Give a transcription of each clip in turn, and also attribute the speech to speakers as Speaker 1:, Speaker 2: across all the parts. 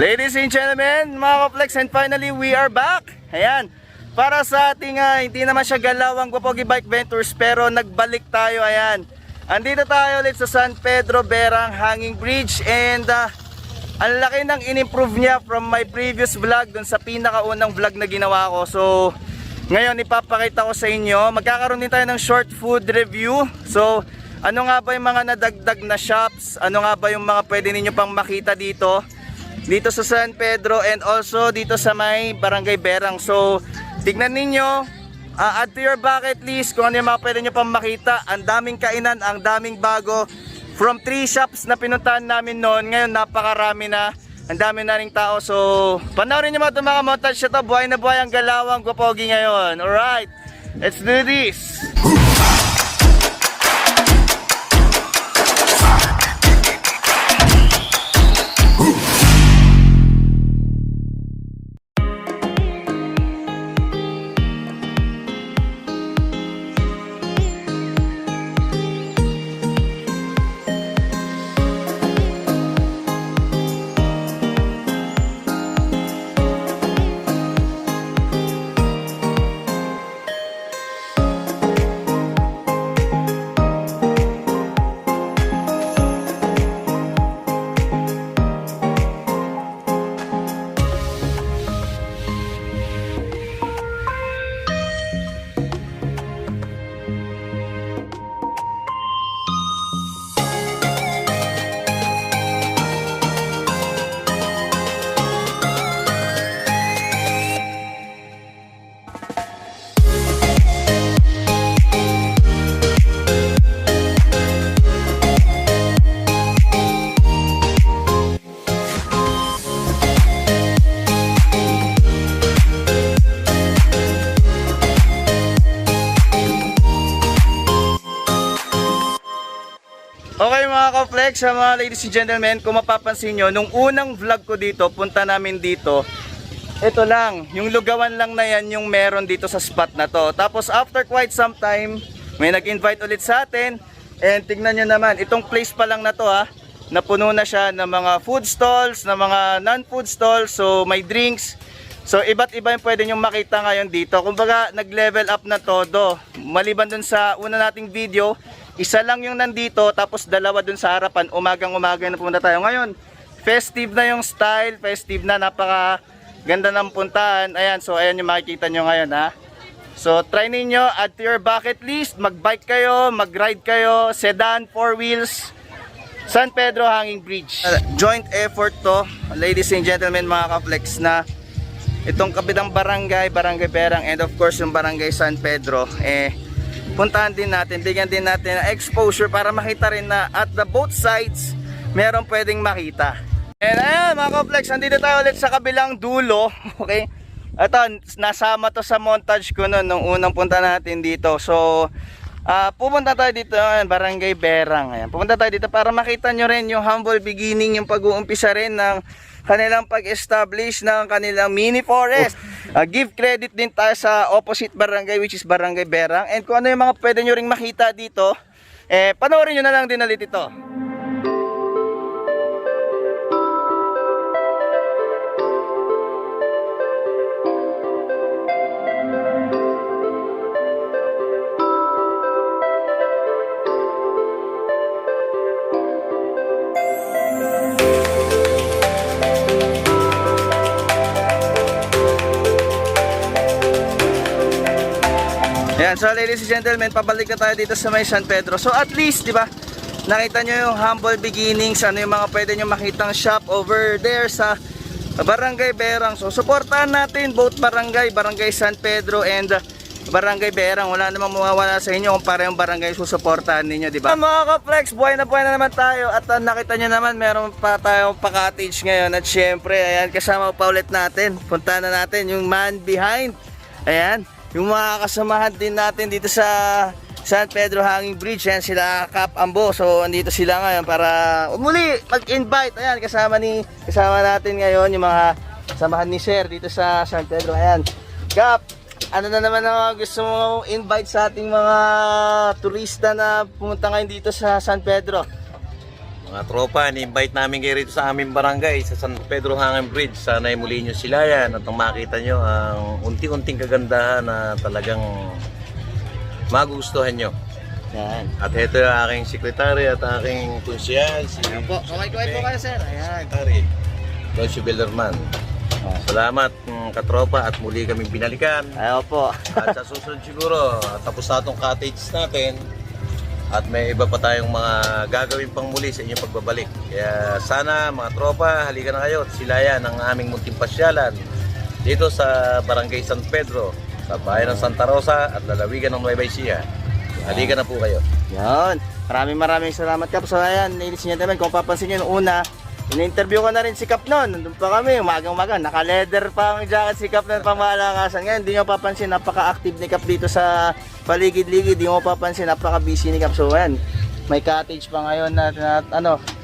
Speaker 1: Ladies and gentlemen, mga ka-flex, and finally we are back. Ayan, para sa ating hindi naman siya galawang Gwapogi Bike Ventures, pero nagbalik tayo. Ayan, andito tayo ulit sa San Pedro Berang Hanging Bridge, and ang laki ng in-improve niya from my previous vlog dun sa pinakaunang vlog na ginawa ko. So ngayon ipapakita ko sa inyo, magkakaroon din tayo ng short food review. So ano nga ba yung mga nadagdag na shops, ano nga ba yung mga pwede ninyo pang makita dito sa San Pedro, and also dito sa may Barangay Berang. So tignan ninyo, add to your bucket list kung ano yung mga pwede nyo pang makita. Ang daming kainan, ang daming bago. From 3 shops na pinuntahan namin noon, ngayon napakarami na, ang dami na ring tao. So panoorin nyo mga montage ito. Buhay na buhay ang galawang Gwapogi ngayon. Alright, let's do this. Okay mga ka-flex, mga ladies and gentlemen, kung mapapansin nyo, nung unang vlog ko dito, punta namin dito, ito lang, yung lugawan lang na yan yung meron dito sa spot na to. Tapos after quite some time, may nag-invite ulit sa atin, and tignan nyo naman, itong place pa lang na to napuno na siya ng mga food stalls, ng mga non-food stalls, so may drinks. So iba't iba yung pwede nyo makita ngayon dito. Kumbaga nag-level up na todo. Maliban dun sa una nating video, isa lang yung nandito, tapos dalawa dun sa harapan. Umagang-umaga na pumunta tayo. Ngayon, festive na yung style, festive na, napaka ganda ng puntahan. Ayan, so ayan yung makikita nyo ngayon So try ninyo, add to your bucket list, mag-bike kayo, mag-ride kayo, sedan, 4 wheels, San Pedro Hanging Bridge. Joint effort to, ladies and gentlemen, mga ka-flex, na itong kabitang barangay, Barangay Berang, and of course yung Barangay San Pedro, puntahan din natin, bigyan din natin ng exposure para makita rin na at the both sides meron pwedeng makita. And ayan mga ka-flex, nandito tayo ulit sa kabilang dulo. Okay, ito nasama to sa montage ko noon nung unang punta natin dito. So pupunta tayo dito, Barangay Berang. Ayan, pupunta tayo dito para makita nyo rin yung humble beginning, yung pag-uumpisa rin ng kanilang pag-establish ng kanilang mini forest. Give credit din tayo sa opposite barangay, which is Barangay Berang. And kung ano yung mga pwede nyo ring makita dito, panoorin nyo na lang din ulit ito. Ayan, so ladies and gentlemen, pabalik na tayo dito sa may San Pedro. So at least, di ba, nakita nyo yung humble beginnings, ano yung mga pwede nyo makitang shop over there sa Barangay Berang. So supportahan natin both barangay, Barangay San Pedro and Barangay Berang. Wala namang mawawala sa inyo kung parehong barangay susuportahan ninyo, di ba? Mga ka-flex, buhay na naman tayo. At nakita nyo naman, meron pa tayong pa-cottage ngayon. At syempre, ayan, kasama pa ulit natin. Puntahan na natin yung man behind. Ayan, yung mga kasamahan din natin dito sa San Pedro Hanging Bridge. Yan sila Kap Ambo. So andito sila ngayon para muli mag-invite. Ayan, kasama natin ngayon yung mga kasamahan ni Sir dito sa San Pedro. Ayan, Kap, ano na naman ang gusto mo invite sa ating mga turista na pumunta ngayon dito sa San Pedro?
Speaker 2: Mga tropa, ni-invite namin kayo rito sa aming barangay sa San Pedro Hanging Bridge. Sana muli nyo silayan at makita nyo ang unti-unting kagandahan na talagang magugustuhan nyo.
Speaker 1: Yan.
Speaker 2: At ito yung aking sekretary at aking kunsiyal, si
Speaker 1: Ayan po, kaway-kaway po kayo sir. Ayan.
Speaker 2: Sekretary, Don si Bellerman. Salamat katropa at muli kaming binalikan.
Speaker 1: Ayaw po.
Speaker 2: At sa susunod siguro, tapos na itong cottage natin. At may iba pa tayong mga gagawin pang muli sa inyong pagbabalik. Kaya sana mga tropa, halika na kayo at silayan ang aming munting pasyalan dito sa Barangay San Pedro, sa bayan ng Santa Rosa at lalawigan ng Nueva Ecija. Halika na po kayo.
Speaker 1: Yan. Maraming salamat Kap. So ayan, ladies and gentlemen, kung papansin nyo nung una, in-interview ko na rin si Kap noon. Nandun pa kami, umagang-umaga. Naka-leather pa ang jacket si Kap ng pamalakasan. Ngayon, hindi nyo papansin, napaka-active ni Kap dito sa paligid-ligid. Hindi nyo papansin, napaka-busy ni Kap. So ayan, may cottage pa ngayon na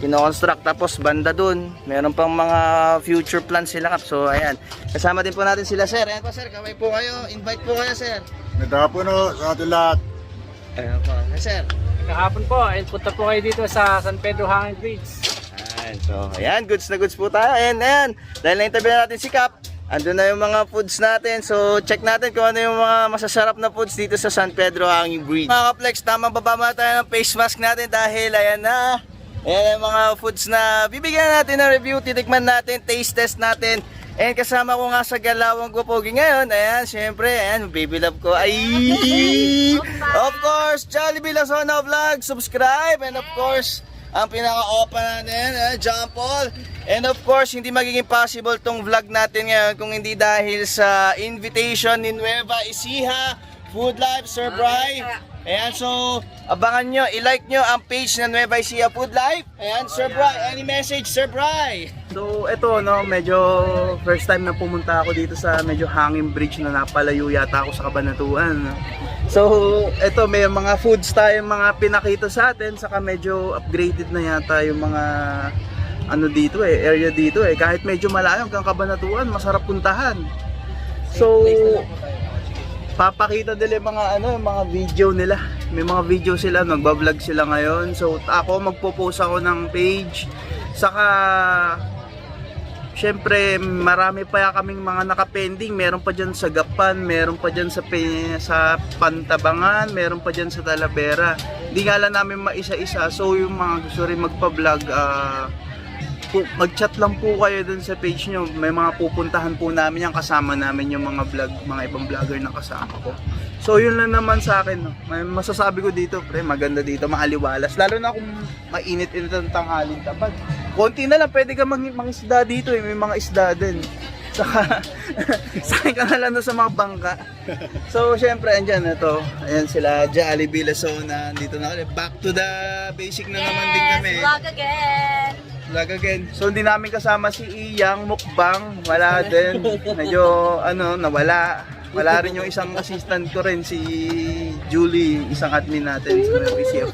Speaker 1: kino-construct. Tapos banda dun, meron pang mga future plans sila Kap. So ayan, kasama din po natin sila sir. Ayan po sir, kaway po kayo. Invite po kayo sir.
Speaker 3: Nagkahapon o sa ating lahat.
Speaker 1: Ayan po, sir.
Speaker 4: Kahapon po, and punta po kayo dito sa San Pedro Hanging Bridge.
Speaker 1: Ayan, so ayan, goods na goods po tayo. Ayan. Dahil na-interview natin si Kap, andun na yung mga foods natin. So check natin kung ano yung mga masasarap na foods dito sa San Pedro Hanging Bridge. Mga Kaplex, tamang baba muna tayo ng face mask natin dahil ayan na. Ayan yung mga foods na bibigyan natin ng review, titikman natin, taste test natin. And kasama ko nga sa Galawang Gwapogi ngayon, ayan, syempre, ayan, baby love ko, ay, of course, Jollibee Lozano Vlog, subscribe, and of course, ang pinaka-opa natin, John Paul, and of course, hindi magiging possible tong vlog natin ngayon kung hindi dahil sa invitation ni Nueva Ecija, Food Life, Sir Bry. Ayan, so abangan nyo, i-like nyo ang page ng Nueva Ecija Food Life. Ayan, Sir Bry, any message, Sir Bry?
Speaker 5: So ito no, medyo first time na pumunta ako dito sa medyo hanging bridge na napalayo yata ako sa Cabanatuan. So ito may mga foods tayo mga pinakita sa atin, saka medyo upgraded na yata yung mga ano dito area dito kahit medyo malayo hanggang Cabanatuan, masarap puntahan. So papakita nila yung mga mga video nila. May mga video sila, magba-vlog sila ngayon. So ako magpo-post ako ng page. Saka syempre marami pa kaming mga nakapending. Meron pa diyan sa Gapan, meron pa diyan sa Pantabangan, meron pa diyan sa Talavera. Hindi nga lang namin maisa-isa. So yung mga gusto rin magpa-vlog, mag-chat lang po kayo dun sa page nyo. May mga pupuntahan po namin yan, kasama namin yung mga vlog, mga ibang vlogger na kasama ko. So yun lang naman sa akin, no? May masasabi ko dito, pre, maganda dito, maaliwalas. Lalo na kung mainit-init ang tanghalin tapad. Konti na lang, pwede ka mangisda dito, may mga isda din. Saka, sakay ka na lang sa mga bangka. So syempre, andyan na to. Ayan sila, Jollibee Lozano, dito na ulit. Back to the basic na naman din kami.
Speaker 6: Vlog again!
Speaker 5: Vlog again. So hindi namin kasama si Iyang Mukbang, wala din. Medyo nawala. Wala rin yung isang assistant ko rin, si Julie, isang admin natin sa PCF.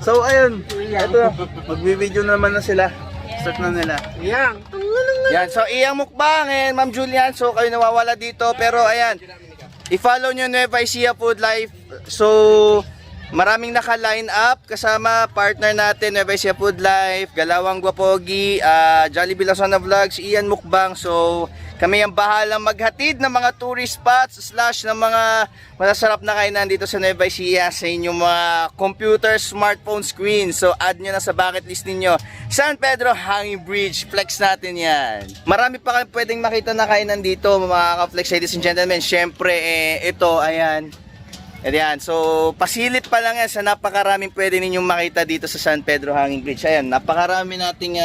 Speaker 5: So ayun, eto, magbi-video naman na sila. Start na nila.
Speaker 4: Yang!
Speaker 1: Yan, so Iyang Mukbang and Ma'am Julian, so kayo nawawala dito, pero ayan, i-follow nyo Nueva Ecija Food Life. So maraming naka-line up kasama partner natin, Nueva Ecija Food Life, Galawang Gwapogi, Jollibee Lozano Vlogs, Ian Mukbang. So kami ang bahalang maghatid ng mga tourist spots / ng mga masasarap na kainan dito sa Nueva Ecija sa inyong mga computer, smartphone screen. So add nyo na sa bucket list ninyo, San Pedro Hanging Bridge, flex natin yan. Marami pa kayong pwedeng makita na kainan dito mga ka-flex, ladies and gentlemen. Syempre ito, ayan. Ayan, so pasilip pa lang yan sa napakaraming pwede ninyong makita dito sa San Pedro Hanging Bridge. Ayan, napakarami nating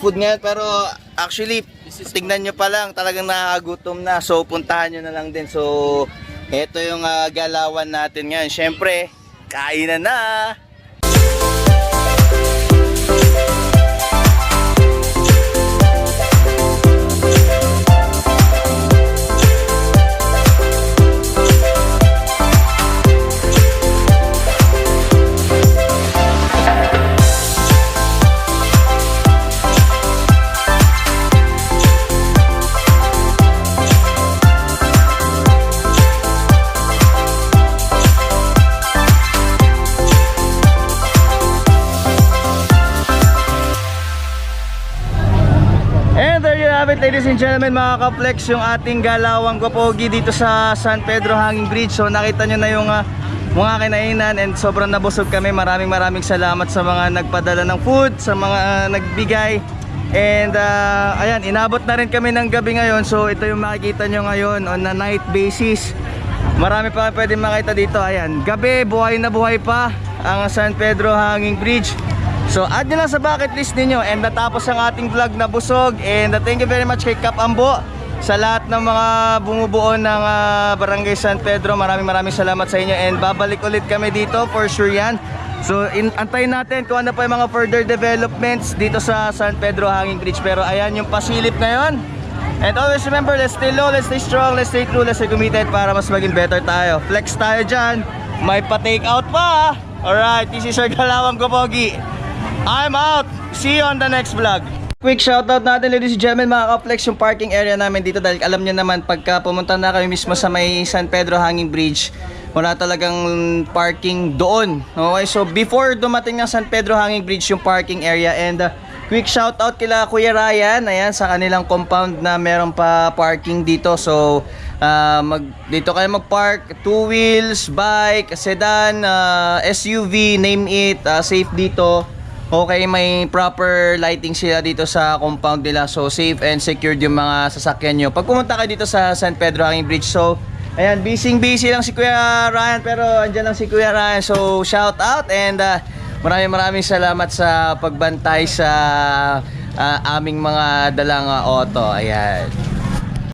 Speaker 1: food ngayon, pero actually tignan nyo pa lang, talagang nakakagutom na. So puntahan nyo na lang din. So ito yung galawan natin ngayon. Syempre, kainan na! have it, ladies and gentlemen, mga ka-flex, yung ating galawang Gwapogi dito sa San Pedro Hanging Bridge. So nakita nyo na yung mga kinainan and sobrang nabusog kami. Maraming salamat sa mga nagpadala ng food, sa mga nagbigay. And ayan, inabot na rin kami ng gabi ngayon. So ito yung makikita nyo ngayon on a night basis. Marami pa pwede makita dito. Ayan, gabi, buhay na buhay pa ang San Pedro Hanging Bridge. So add nyo lang sa bucket list ninyo. And natapos ang ating vlog na busog. And thank you very much kay Kap Ambo sa lahat ng mga bumubuo ng Barangay San Pedro. Maraming salamat sa inyo. And babalik ulit kami dito for sure yan. So antayin natin kung ano pa yung mga further developments dito sa San Pedro Hanging Bridge. Pero ayan yung pasilip ngayon. And always remember, let's stay low, let's stay strong, let's stay true, let's stay committed para mas maging better tayo. Flex tayo dyan. May pa-take out pa. Alright, this is your Galawang Gwapogi. I'm out. See you on the next vlog. Quick shoutout natin, ladies and gentlemen, mga ka-flex, yung parking area namin dito. Dahil alam nyo naman, pagka pumunta na kami mismo sa may San Pedro Hanging Bridge, wala talagang parking doon. Okay, so before dumating ng San Pedro Hanging Bridge yung parking area. And quick shoutout kila Kuya Ryan, ayan, sa kanilang compound na meron pa parking dito. So dito kayo mag-park, 2 wheels, bike, sedan, SUV, name it, safe dito. Okay, may proper lighting sila dito sa compound nila. So safe and secured yung mga sasakyan nyo pag pumunta kayo dito sa San Pedro Hanging Bridge. So ayan, busy lang si Kuya Ryan, pero andyan lang si Kuya Ryan. So shout out and maraming salamat sa pagbantay sa aming mga dalang auto. Ayan.